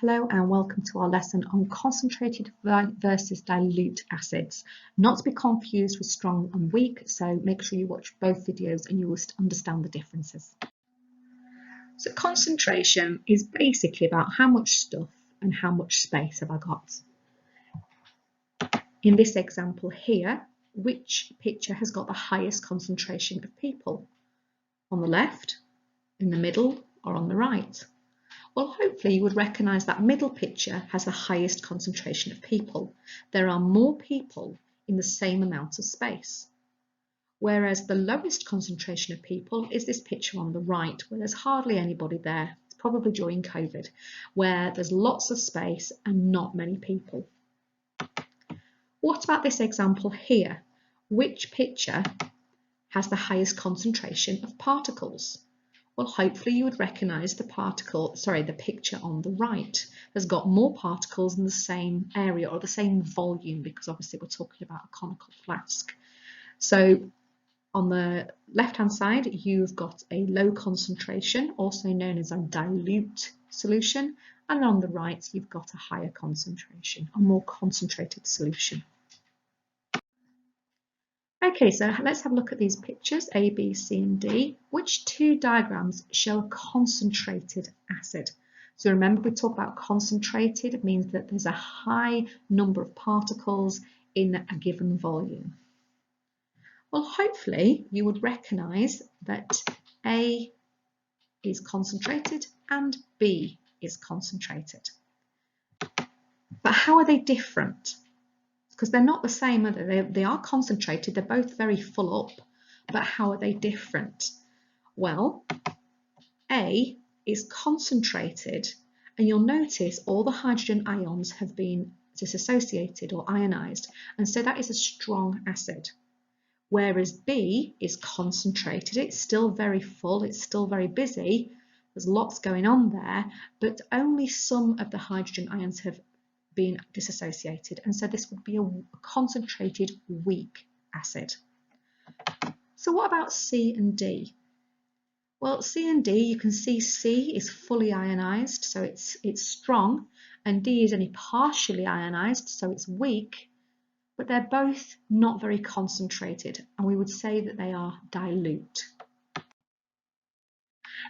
Hello and welcome to our lesson on concentrated versus dilute acids. Not to be confused with strong and weak, so make sure you watch both videos and you will understand the differences. So concentration is basically about how much stuff and how much space have I got. In this example here, which picture has got the highest concentration of people? On the left, in the middle, or on the right? Well, hopefully you would recognise that middle picture has the highest concentration of people. There are more people in the same amount of space. Whereas the lowest concentration of people is this picture on the right, where there's hardly anybody there. It's probably during COVID, where there's lots of space and not many people. What about this example here? Which picture has the highest concentration of particles? Well, hopefully you would recognise the picture on the right has got more particles in the same area or the same volume, because obviously we're talking about a conical flask. So on the left-hand side, you've got a low concentration, also known as a dilute solution, and on the right, you've got a higher concentration, a more concentrated solution. Okay, so let's have a look at these pictures, A, B, C and D. Which two diagrams show a concentrated acid? So remember, we talk about concentrated, it means that there's a high number of particles in a given volume. Well, hopefully you would recognise that A is concentrated and B is concentrated. But how are they different? Because they're not the same, are they? They are concentrated, they're both very full up, but how are they different? Well, A is concentrated, and you'll notice all the hydrogen ions have been disassociated or ionized, and so that is a strong acid. Whereas B is concentrated, it's still very full, it's still very busy, there's lots going on there, but only some of the hydrogen ions have been disassociated, and so this would be a concentrated weak acid. So what about C and D? Well, C and D, you can see C is fully ionized, so it's strong, and D is only partially ionized, so it's weak, but they're both not very concentrated, and we would say that they are dilute.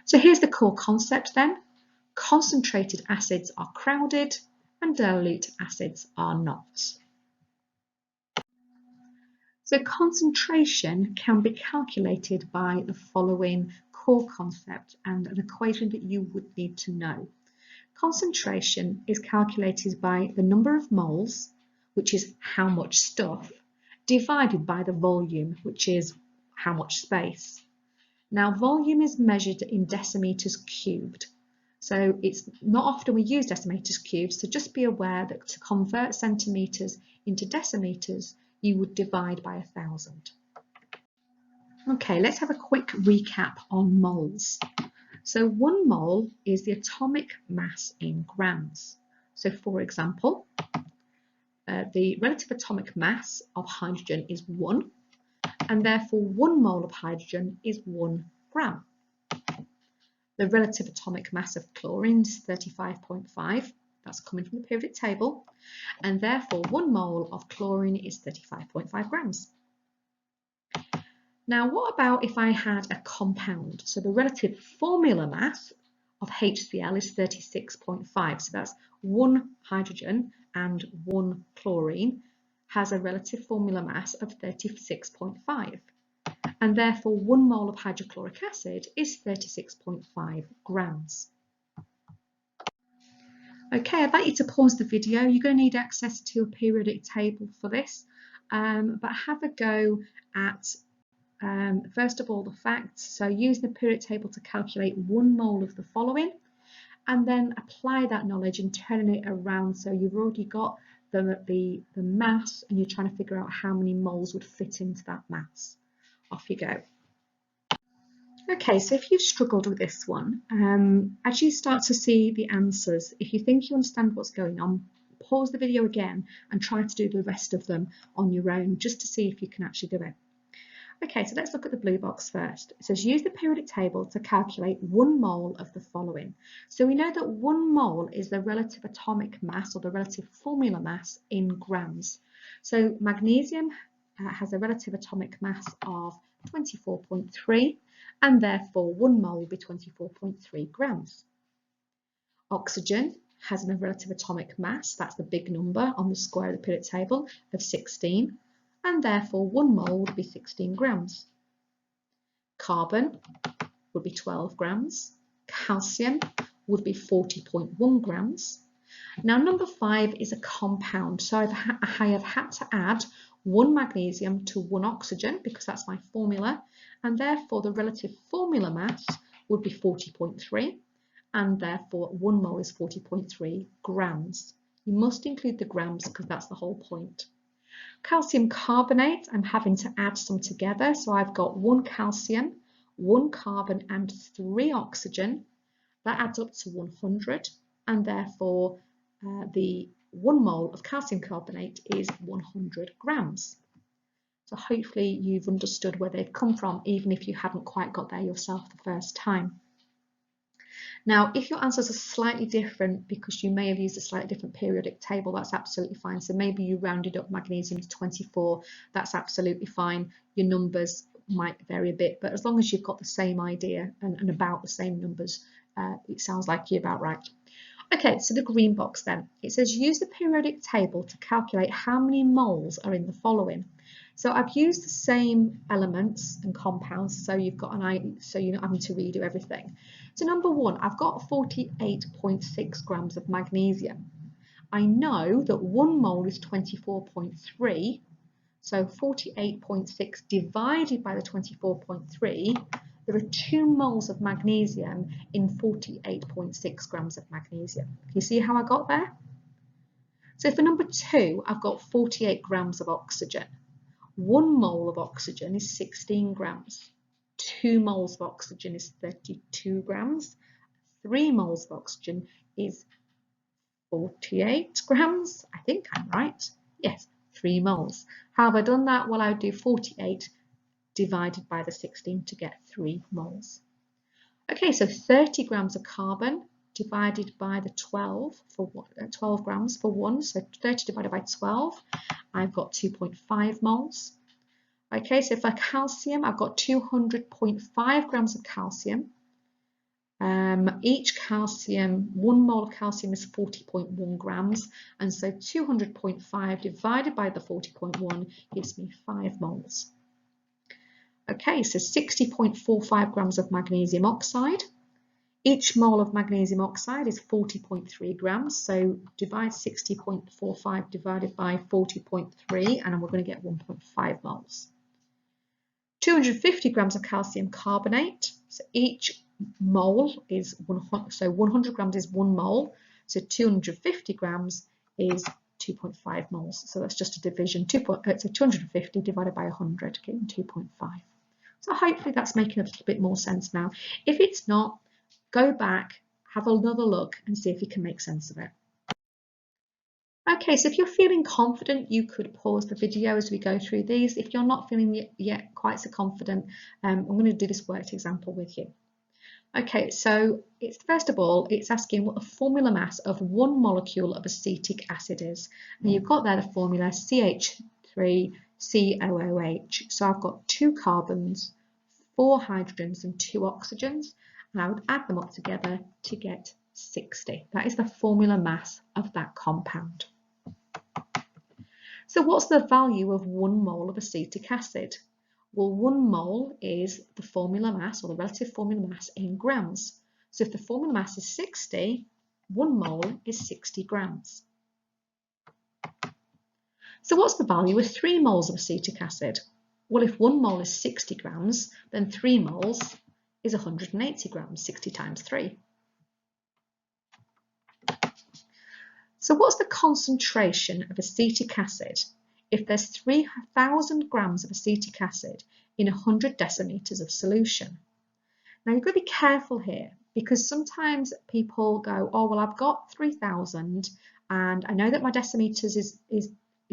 So here's the core concept then. Concentrated acids are crowded, and dilute acids are not. So concentration can be calculated by the following core concept and an equation that you would need to know. Concentration is calculated by the number of moles, which is how much stuff, divided by the volume, which is how much space. Now, volume is measured in decimeters cubed. So it's not often we use decimeters cubed, so just be aware that to convert centimetres into decimeters, you would divide by 1,000. Okay, let's have a quick recap on moles. So 1 mole is the atomic mass in grams. So for example, the relative atomic mass of hydrogen is 1, and therefore 1 mole of hydrogen is 1 gram. The relative atomic mass of chlorine is 35.5, that's coming from the periodic table, and therefore 1 mole of chlorine is 35.5 grams. Now, what about if I had a compound? So the relative formula mass of HCl is 36.5, so that's 1 hydrogen and 1 chlorine has a relative formula mass of 36.5. And therefore 1 mole of hydrochloric acid is 36.5 grams. Okay, I'd like you to pause the video. You're going to need access to a periodic table for this, but have a go at, first of all, the facts. So use the periodic table to calculate 1 mole of the following, and then apply that knowledge and turn it around so you've already got the mass and you're trying to figure out how many moles would fit into that mass. Off you go. Okay, so if you've struggled with this one, as you start to see the answers, if you think you understand what's going on, pause the video again and try to do the rest of them on your own, just to see if you can actually do it. Okay, so let's look at the blue box first. It says use the periodic table to calculate 1 mole of the following. So we know that 1 mole is the relative atomic mass or the relative formula mass in grams. So magnesium has a relative atomic mass of 24.3 and therefore 1 mole will be 24.3 grams. Oxygen has a relative atomic mass, that's the big number on the square of the periodic table, of 16. And therefore 1 mole would be 16 grams. Carbon would be 12 grams. Calcium would be 40.1 grams. Now number 5 is a compound, so I have had to add 1 magnesium to 1 oxygen because that's my formula, and therefore the relative formula mass would be 40.3, and therefore 1 mole is 40.3 grams. You must include the grams because that's the whole point. Calcium carbonate, I'm having to add some together. So I've got 1 calcium, 1 carbon and 3 oxygen. That adds up to 100 and therefore the 1 mole of calcium carbonate is 100 grams. So hopefully you've understood where they've come from even if you hadn't quite got there yourself the first time. Now, if your answers are slightly different because you may have used a slightly different periodic table, that's absolutely fine. So maybe you rounded up magnesium to 24, that's absolutely fine. Your numbers might vary a bit, but as long as you've got the same idea and about the same numbers, it sounds like you're about right. Okay, so the green box then. It says use the periodic table to calculate how many moles are in the following. So I've used the same elements and compounds, so you've got an idea, so you're not having to redo everything. So number 1, I've got 48.6 grams of magnesium. I know that 1 mole is 24.3, so 48.6 divided by the 24.3, there are 2 moles of magnesium in 48.6 grams of magnesium. Can you see how I got there? So for number 2, I've got 48 grams of oxygen. 1 mole of oxygen is 16 grams. 2 moles of oxygen is 32 grams. 3 moles of oxygen is 48 grams. I think I'm right. Yes, 3 moles. How have I done that? Well, I would do 48 divided by the 16 to get 3 moles. Okay, so 30 grams of carbon divided by the 12 grams for 1, so 30 divided by 12, I've got 2.5 moles. Okay, so for calcium, I've got 200.5 grams of calcium. Each calcium, 1 mole of calcium is 40.1 grams, and so 200.5 divided by the 40.1 gives me 5 moles. Okay, so 60.45 grams of magnesium oxide. Each mole of magnesium oxide is 40.3 grams, so divide 60.45 divided by 40.3 and we're going to get 1.5 moles. 250 grams of calcium carbonate, so each mole is 100, so 100 grams is 1 mole, so 250 grams is 2.5 moles, so that's just a division, so 250 divided by 100, getting 2.5. So hopefully that's making a little bit more sense now. If it's not, go back, have another look and see if you can make sense of it. Okay, so if you're feeling confident, you could pause the video as we go through these. If you're not feeling yet quite so confident, I'm going to do this worked example with you. Okay, so it's first of all, it's asking what the formula mass of 1 molecule of acetic acid is. And you've got there the formula CH3COOH. So I've got 2 carbons, 4 hydrogens and 2 oxygens, and I would add them up together to get 60. That is the formula mass of that compound. So what's the value of 1 mole of acetic acid? Well, 1 mole is the formula mass or the relative formula mass in grams. So if the formula mass is 60, 1 mole is 60 grams. So what's the value of 3 moles of acetic acid? Well, if 1 mole is 60 grams, then 3 moles is 180 grams, 60 times 3. So what's the concentration of acetic acid if there's 3,000 grams of acetic acid in 100 decimeters of solution? Now you've got to be careful here because sometimes people go, oh, well, I've got 3,000 and I know that my decimeters is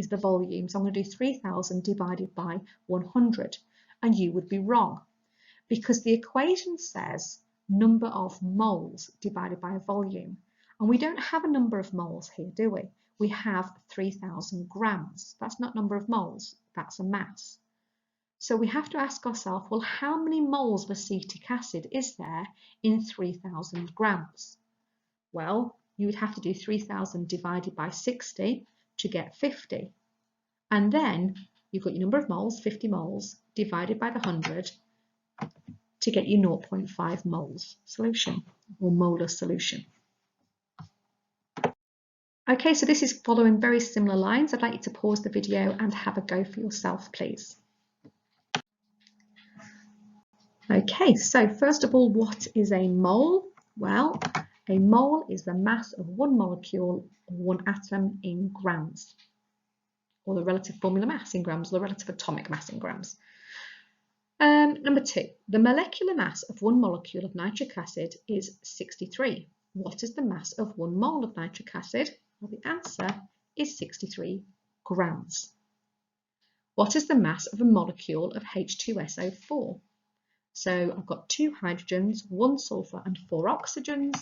the volume, so I'm going to do 3,000 divided by 100. and you would be wrong, because the equation says number of moles divided by volume. And we don't have a number of moles here, do we? We have 3,000 grams. That's not number of moles, that's a mass. So we have to ask ourselves, well, how many moles of acetic acid is there in 3,000 grams? Well, you would have to do 3,000 divided by 60 to get 50. And then you've got your number of moles, 50 moles, divided by the 100 to get your 0.5 moles solution, or molar solution. Okay, so this is following very similar lines. I'd like you to pause the video and have a go for yourself, please. Okay, so first of all, what is a mole? Well, a mole is the mass of one molecule or one atom in grams, or the relative formula mass in grams, or the relative atomic mass in grams. Number 2, the molecular mass of one molecule of nitric acid is 63. What is the mass of 1 mole of nitric acid? Well, the answer is 63 grams. What is the mass of a molecule of H2SO4? So I've got 2 hydrogens, 1 sulfur and 4 oxygens.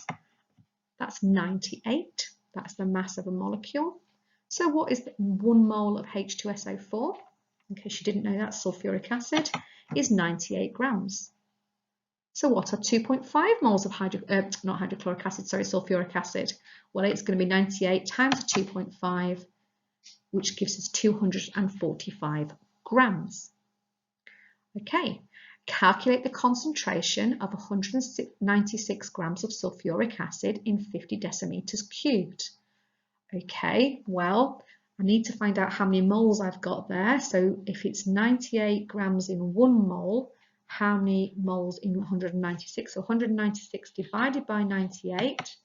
That's 98. That's the mass of a molecule. So what is 1 mole of H2SO4? In case you didn't know that, sulfuric acid is 98 grams. So what are 2.5 moles of sulfuric acid? Well, it's going to be 98 times 2.5, which gives us 245 grams. Okay, calculate the concentration of 196 grams of sulfuric acid in 50 decimeters cubed. Okay, well, I need to find out how many moles I've got there. So if it's 98 grams in 1 mole, how many moles in 196? So 196 divided by 98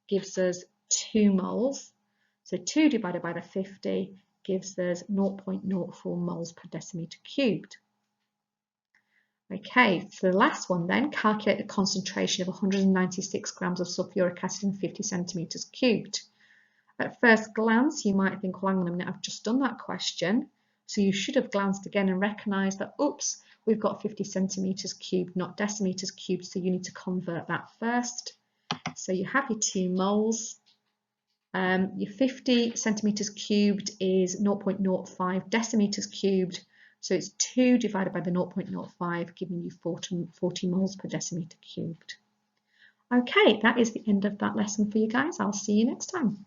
gives us 2 moles. So 2 divided by the 50 gives us 0.04 moles per decimeter cubed. Okay, so the last one then, calculate the concentration of 196 grams of sulfuric acid in 50 centimeters cubed. At first glance, you might think, well, hang on a minute, I've just done that question. So you should have glanced again and recognised that, oops, we've got 50 centimeters cubed, not decimeters cubed, so you need to convert that first. So you have your 2 moles. Your 50 centimeters cubed is 0.05 decimeters cubed. So it's 2 divided by the 0.05, giving you 40 moles per decimeter cubed. Okay, that is the end of that lesson for you guys. I'll see you next time.